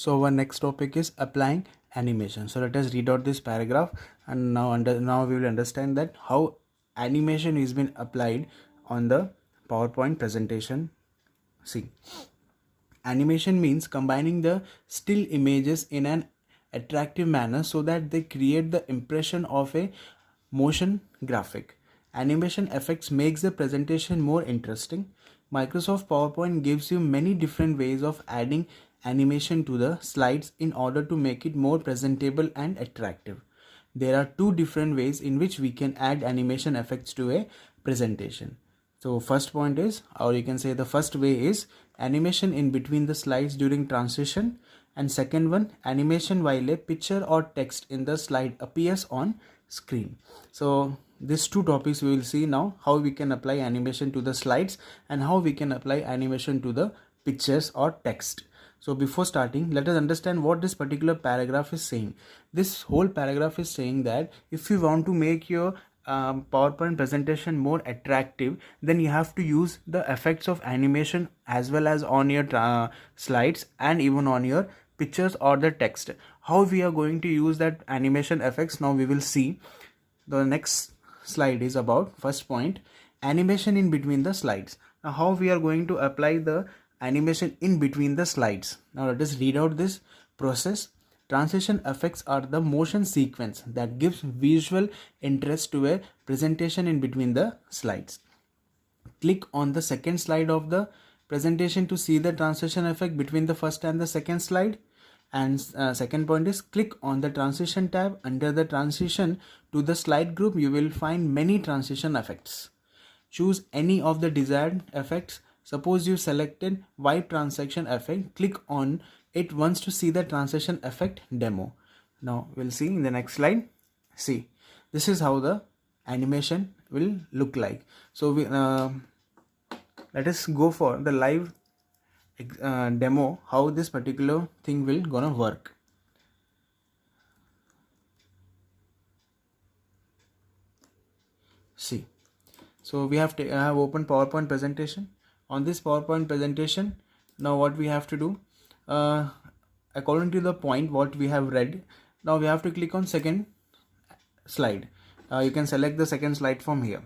So our next topic is applying animation. So let us read out this paragraph, and now we will understand that how animation is been applied on the PowerPoint presentation. See, animation means combining the still images in an attractive manner so that they create the impression of a motion graphic. Animation effects makes the presentation more interesting. Microsoft PowerPoint gives you many different ways of adding animation to the slides in order to make it more presentable and attractive. There are two different ways in which we can add animation effects to a presentation. So first point is, or you can say the first way is animation in between the slides during transition, and second one, animation while a picture or text in the slide appears on screen. So these two topics we will see now, how we can apply animation to the slides and how we can apply animation to the pictures or text. So before starting, let us understand what this particular paragraph is saying. This whole paragraph is saying that if you want to make your PowerPoint presentation more attractive, then you have to use the effects of animation as well as on your slides and even on your pictures or the text. How we are going to use that animation effects, now we will see. The next slide is about first point, animation in between the slides. Now how we are going to apply the animation in between the slides. Now let us read out this process. Transition effects are the motion sequence that gives visual interest to a presentation in between the slides. Click on the second slide of the presentation to see the transition effect between the first and the second slide. And second point is, click on the transition tab. Under the transition to the slide group, you will find many transition effects. Choose any of the desired effects. Suppose you selected white transition effect, click on it once to see the transition effect demo. Now we'll see in the next slide. See, this is how the animation will look like. So we let us go for the live demo how this particular thing will gonna work. See, so we have opened PowerPoint presentation. On this PowerPoint presentation, now what we have to do, according to the point what we have read, now we have to click on second slide. You can select the second slide from here.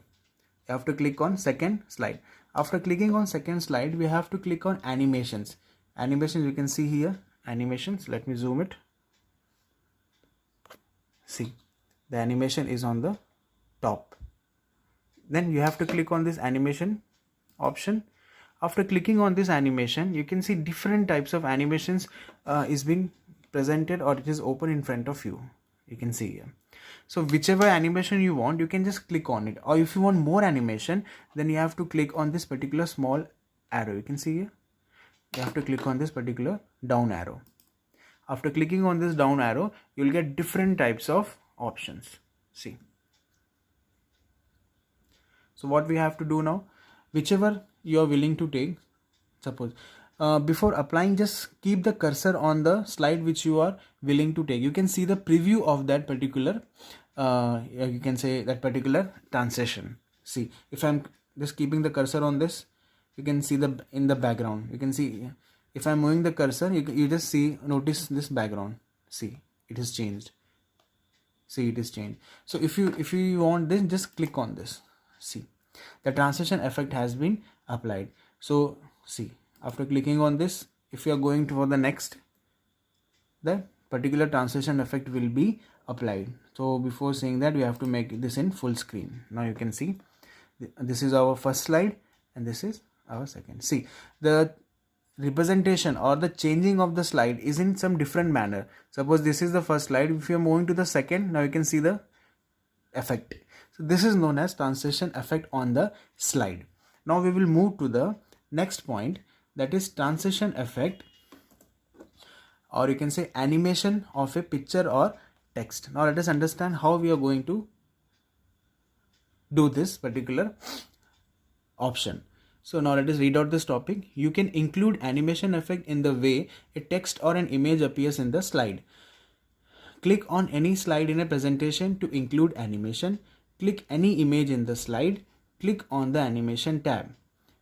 You have to click on second slide. After clicking on second slide, we have to click on animations. Animations, you can see here, animations. Let me zoom it. See, the animation is on the top. Then you have to click on this animation option. After clicking on this animation, you can see different types of animations is being presented, or it is open in front of you. You can see here. So whichever animation you want, you can just click on it. Or if you want more animation, then you have to click on this particular small arrow. You can see here. You have to click on this particular down arrow. After clicking on this down arrow, you will get different types of options. See. So what we have to do now, whichever you are willing to take, suppose before applying, just keep the cursor on the slide which you are willing to take. You can see the preview of that particular you can say that particular transition. See, if I'm just keeping the cursor on this, you can see in the background, you can see if I'm moving the cursor, you just see, notice this background. See, it is changed. See, it is changed. So if you want this, just click on this. See, the transition effect has been applied. So see, after clicking on this, if you are going for the next, the particular transition effect will be applied. So before saying that, we have to make this in full screen. Now you can see this is our first slide and this is our second. See, the representation or the changing of the slide is in some different manner. Suppose this is the first slide. If you are moving to the second, now you can see the effect. So this is known as transition effect on the slide. Now we will move to the next point, that is transition effect, or you can say animation of a picture or text. Now let us understand how we are going to do this particular option. So now let us read out this topic. You can include animation effect in the way a text or an image appears in the slide. Click on any slide in a presentation to include animation. Click any image in the slide. Click on the animation tab.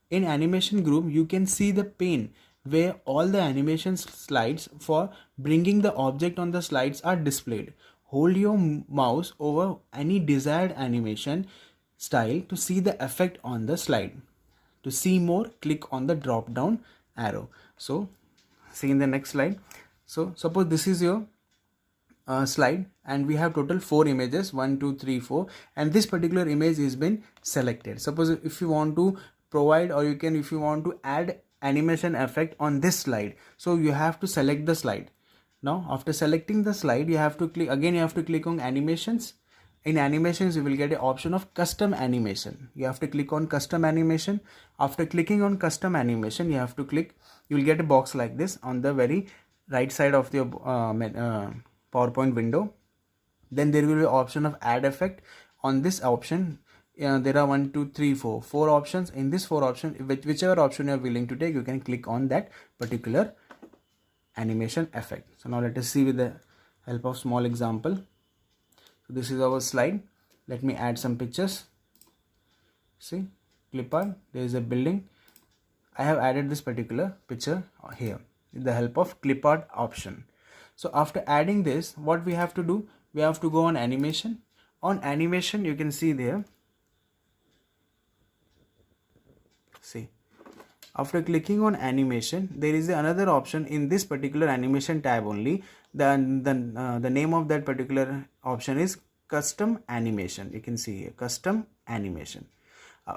In animation group, you can see the pane where all the animation slides for bringing the object on the slides are displayed. Hold your mouse over any desired animation style to see the effect on the slide. To see more, click on the drop down arrow. So see in the next slide. So suppose this is your slide and we have total 4 images, 1 2 3 4, and this particular image is been selected. Suppose if you want to provide, or you can, if you want to add animation effect on this slide, so you have to select the slide. Now after selecting the slide, you have to click again, you have to click on animations. In animations you will get an option of custom animation. You have to click on custom animation. After clicking on custom animation, you have to click, you will get a box like this on the very right side of your PowerPoint window. Then there will be option of add effect. On this option, there are 1 2 3 4 options. In this 4 options, whichever option you are willing to take, you can click on that particular animation effect. So now let us see with the help of small example. So this is our slide. Let me add some pictures. See, clip art, there is a building. I have added this particular picture here with the help of clip art option. So after adding this, what we have to do, we have to go on animation. On animation, you can see there, see, after clicking on animation, there is another option in this particular animation tab only. The name of that particular option is custom animation. You can see here, custom animation.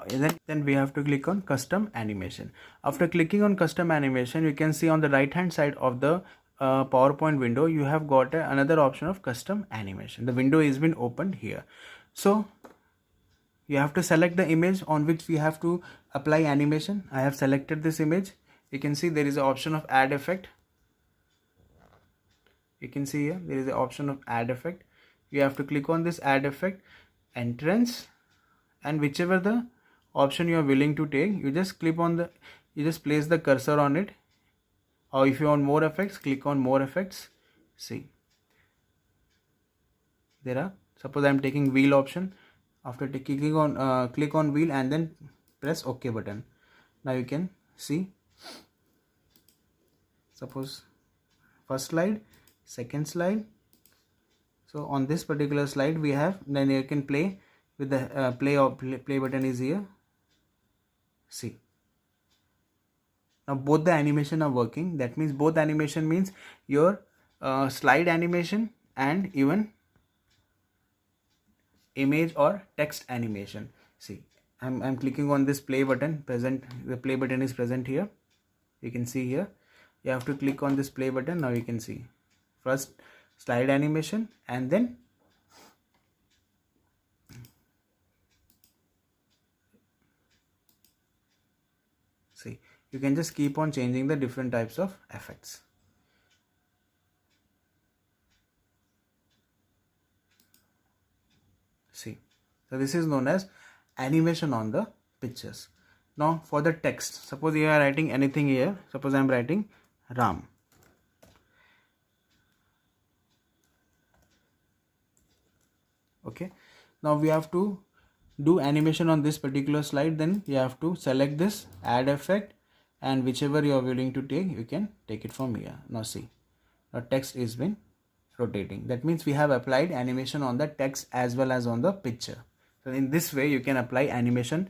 Then we have to click on custom animation. After clicking on custom animation, you can see on the right hand side of the PowerPoint window, you have got another option of custom animation. The window has been opened here. So you have to select the image on which we have to apply animation. I have selected this image. You can see there is an option of add effect. You can see here there is an option of add effect. You have to click on this add effect, entrance, and whichever the option you are willing to take, you just click on the, you just place the cursor on it. Or if you want more effects, click on more effects. See, there are, suppose I am taking wheel option. After clicking on click on wheel and then press OK button. Now you can see, suppose first slide, second slide. So on this particular slide we have, then you can play with the play button is here. See, now both the animation are working. That means both animation means your slide animation and even image or text animation. See, I'm clicking on this play button, present, the play button is present here. You can see here, you have to click on this play button. Now you can see first slide animation, and then see, you can just keep on changing the different types of effects. See, so this is known as animation on the pictures. Now for the text, suppose you are writing anything here. Suppose I am writing Ram. Okay, now we have to do animation on this particular slide. Then you have to select this add effect, and whichever you are willing to take, you can take it from here. Now see, our text is been rotating. That means we have applied animation on the text as well as on the picture. So in this way you can apply animation